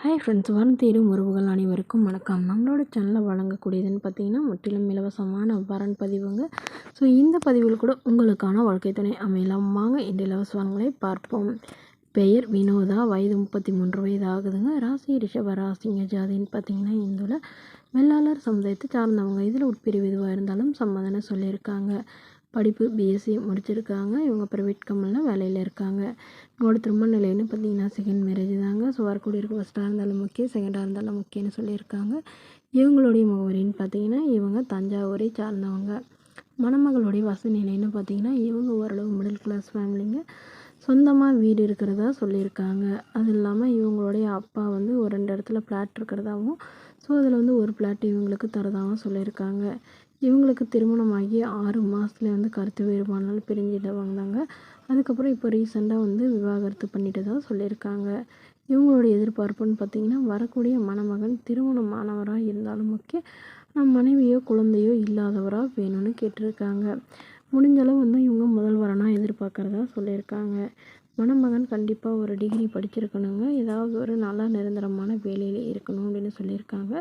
Hi friends, வரம் தேடும் உறவுகள் அனைவருக்கும் வணக்கம். நம்மளோட சேனலில் வழங்கக்கூடியதுன்னு பார்த்தீங்கன்னா முற்றிலும் இலவசமான வரன் பதிவுங்க. ஸோ இந்த பதிவில் கூட உங்களுக்கான வாழ்க்கை துணை அமையலாம். வாங்க இந்த இலவச வரன்களை பார்ப்போம். பெயர் வினோதா, வயது 33 வயது ஆகுதுங்க. ராசி ரிஷப ராசிங்க. ஜாதின்னு பார்த்தீங்கன்னா இந்துல வெள்ளாளர் சமுதாயத்தை சார்ந்தவங்க. இதில் உட்பிரிவு எதுவாக இருந்தாலும் சம்மதம்னு சொல்லியிருக்காங்க. படிப்பு பிஎஸ்சி முடிச்சிருக்காங்க. இவங்க ப்ரைவேட் கம்பெனியில் வேலையில் இருக்காங்க. இவங்களோட திருமண நிலைன்னு பார்த்தீங்கன்னா செகண்ட் மேரேஜ் தாங்க. ஸோ வரக்கூடிய இருக்க ஃபஸ்ட்டாக இருந்தாலும் முக்கியம், செகண்டாக இருந்தாலும் முக்கியம்னு சொல்லியிருக்காங்க. இவங்களுடைய முகவரின்னு பார்த்தீங்கன்னா இவங்க தஞ்சாவூரை சார்ந்தவங்க. மணமகளுடைய வசதி நிலைன்னு பார்த்தீங்கன்னா இவங்க ஓரளவு மிடில் கிளாஸ் ஃபேமிலிங்க. சொந்தமாக வீடு இருக்கிறதா சொல்லியிருக்காங்க. அது இல்லாமல் இவங்களுடைய அப்பா வந்து ஒரு 2 இடத்துல ஃப்ளாட் இருக்கிறதாகவும், ஸோ அதில் வந்து ஒரு ஃப்ளாட் இவங்களுக்கு தரதாகவும் சொல்லியிருக்காங்க. இவங்களுக்கு திருமணமாகி 6 மாதத்துல வந்து கருத்து வேறுபாடுனால பிரிஞ்சிடுவாங்க தாங்க. அதுக்கப்புறம் இப்போ ரீசெண்டாக வந்து விவாகரத்து பண்ணிட்டதாக சொல்லியிருக்காங்க. இவங்களுடைய எதிர்பார்ப்புன்னு பார்த்திங்கன்னா வரக்கூடிய மணமகன் திருமணமானவராக இருந்தாலும் முக்கியம், மனைவியோ குழந்தையோ இல்லாதவராக வேணும்னு கேட்டிருக்காங்க. முடிஞ்சளவு வந்து இவங்க முதல் வரனாக எதிர்பார்க்குறதா சொல்லியிருக்காங்க. மணமகன் கண்டிப்பாக ஒரு டிகிரி படிச்சிருக்கணுங்க. ஏதாவது ஒரு நல்ல நிரந்தரமான வேலையில் இருக்கணும் அப்படின்னு சொல்லியிருக்காங்க.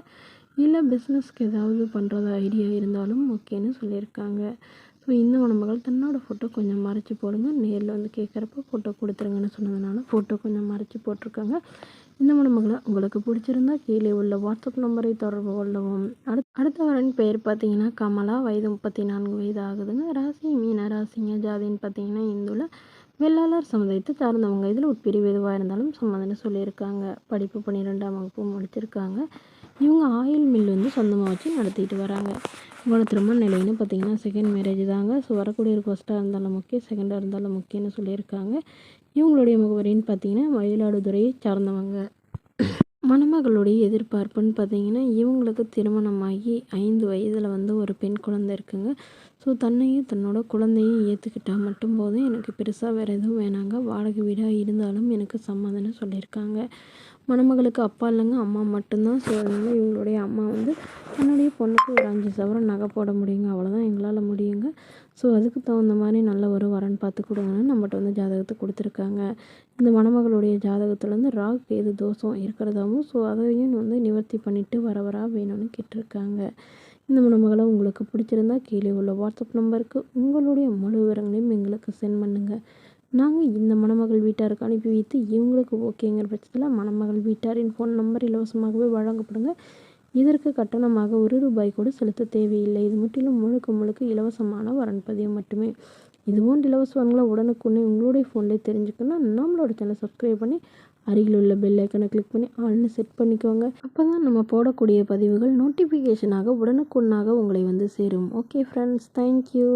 இல்லை பிஸ்னஸ்க்கு ஏதாவது பண்ணுறதா ஐடியா இருந்தாலும் ஓகேன்னு சொல்லியிருக்காங்க. ஸோ இந்த மணமகள் தன்னோட ஃபோட்டோ கொஞ்சம் மறைச்சி போடுங்க, நேரில் வந்து கேட்குறப்ப ஃபோட்டோ கொடுத்துருங்கன்னு சொன்னதுனால ஃபோட்டோ கொஞ்சம் மறைச்சி போட்டிருக்காங்க. இந்த மணமகளை உங்களுக்கு பிடிச்சிருந்தா கீழே உள்ள வாட்ஸ்அப் நம்பரை தொடர்பு கொள்ளவும். அடுத்த வரன் பெயர் பார்த்தீங்கன்னா கமலா, வயது 34 வயது ஆகுதுங்க. ராசி மீன ராசிங்க. ஜாதின்னு பார்த்தீங்கன்னா இந்துல வெள்ளாளர் சமுதாயத்தை சார்ந்தவங்க. இதில் உட்பிரிவு எதுவாக இருந்தாலும் சம்மதம்னு சொல்லியிருக்காங்க. படிப்பு 12ஆம் வகுப்பு முடிச்சிருக்காங்க. இவங்க ஆயில் மில் வந்து சொந்தமாக வச்சு நடத்திட்டு வராங்க. இவங்களோட திருமண நிலைன்னு பார்த்தீங்கன்னா செகண்ட் மேரேஜ் தாங்க. ஸோ வரக்கூடிய ஒரு ஃபஸ்ட்டாக இருந்தாலும் முக்கியம், செகண்டாக இருந்தாலும் முக்கியம்னு சொல்லியிருக்காங்க. இவங்களுடைய முகவரின்னு பார்த்தீங்கன்னா மயிலாடுதுறையை சார்ந்தவங்க. மணமகளுடைய எதிர்பார்ப்புன்னு பார்த்தீங்கன்னா இவங்களுக்கு திருமணமாகி 5 வயதில் வந்து ஒரு பெண் குழந்தை இருக்குங்க. ஸோ தன்னையும் தன்னோட குழந்தையும் ஏற்றுக்கிட்டால் மட்டும் போதும், எனக்கு பெருசாக வேறு எதுவும் வேணாங்க, வாடகை வீடாக இருந்தாலும் எனக்கு சம்மதம்னு சொல்லியிருக்காங்க. மணமகளுக்கு அப்பா இல்லைங்க, அம்மா மட்டும்தான். ஸோ அதனால் இவங்களுடைய அம்மா வந்து தன்னுடைய பொண்ணுக்கு ஒரு 5 சவரன் நகை போட முடியுங்க, அவ்வளோதான் எங்களால் முடியுங்க. ஸோ அதுக்கு தகுந்த மாதிரி நல்ல ஒரு வரன் பார்த்து கொடுங்கன்னு நம்மகிட்ட வந்து ஜாதகத்தை கொடுத்துருக்காங்க. இந்த மணமகளுடைய ஜாதகத்தில் வந்து ராகு கேது தோஷம் இருக்கிறதாவும், ஸோ அதையும் வந்து நிவர்த்தி பண்ணிவிட்டு வரவராக வேணும்னு கேட்டிருக்காங்க. இந்த மணமகளை உங்களுக்கு பிடிச்சிருந்தா கீழே உள்ள வாட்ஸ்அப் நம்பருக்கு உங்களுடைய முழு விவரங்களையும் எங்களுக்கு சென்ட் பண்ணுங்கள். நாங்கள் இந்த மணமகள் வீட்டாருக்கு அனுப்பி வைத்து இவங்களுக்கு ஓகேங்கிற பட்சத்தில் மணமகள் வீட்டாரின் ஃபோன் நம்பர் இலவசமாகவே வழங்கப்படுங்க. இதற்கு கட்டணமாக ₹1 கூட செலுத்த தேவையில்லை. இது முற்றிலும் முழுக்க இலவசமான வரன் பதிவு மட்டுமே. இதுபோன்ற இலவச வரன்களை உடனுக்குடனே உங்களுடைய ஃபோன்லேயே தெரிஞ்சுக்கணும். நம்மளோட சேனலை சப்ஸ்கிரைப் பண்ணி அருகில் உள்ள பெல் ஐக்கனை கிளிக் பண்ணி ஆல்னு செட் பண்ணிக்கோங்க. அப்போ தான் நம்ம போடக்கூடிய பதிவுகள் நோட்டிஃபிகேஷனாக உடனுக்குடனாக உங்களை வந்து சேரும். Okay friends, thank you.